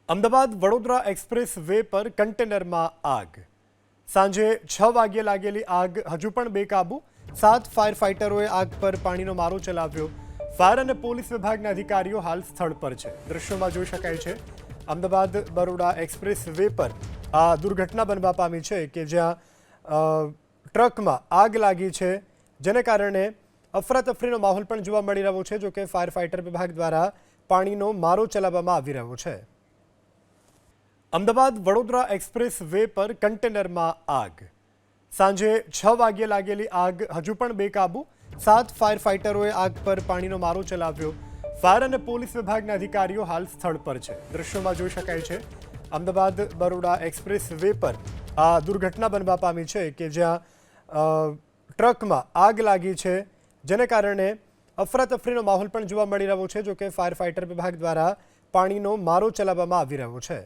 Ahmedabad Vadodara express way પર કન્ટેનરમાં આગ. સાંજે 6 વાગ્યે લાગેલી આગ હજુ પણ બેકાબૂ. 7 ફાયર ફાઇટરોએ આગ પર પાણીનો મારો ચલાવ્યો. ફાયર અને પોલીસ વિભાગના અધિકારીઓ હાલ સ્થળ પર છે. દ્રશ્યોમાં જોઈ શકાય છે અમદાવાદ બરોડા એક્સપ્રેસ વે પર આ દુર્ઘટના બનવા પામી છે કે જ્યાં ટ્રકમાં આગ લાગી છે, જેને કારણે અફરાતફરીનો માહોલ પણ જોવા મળી રહ્યો છે. જોકે ફાયર ફાઇટર વિભાગ દ્વારા પાણીનો મારો ચલાવવામાં આવી રહ્યો છે. અમદાવાદ વડોદરા એક્સપ્રેસ વે પર કન્ટેનરમાં આગ. સાંજે 6 વાગ્યે લાગેલી આગ હજુ પણ બેકાબૂ. 7 ફાયર ફાઇટરોએ આગ પર પાણીનો મારો ચલાવ્યો. ફાયર અને પોલીસ વિભાગના અધિકારીઓ હાલ સ્થળ પર છે. દ્રશ્યોમાં જોઈ શકાય છે અમદાવાદ બરોડા એક્સપ્રેસ વે પર આ દુર્ઘટના બનવા પામી છે કે જ્યાં ટ્રકમાં આગ લાગી છે, જેને કારણે અફરાતફરીનો માહોલ પણ જોવા મળી રહ્યો છે. જોકે ફાયર ફાઇટર વિભાગ દ્વારા પાણીનો મારો ચલાવવામાં આવી રહ્યો છે.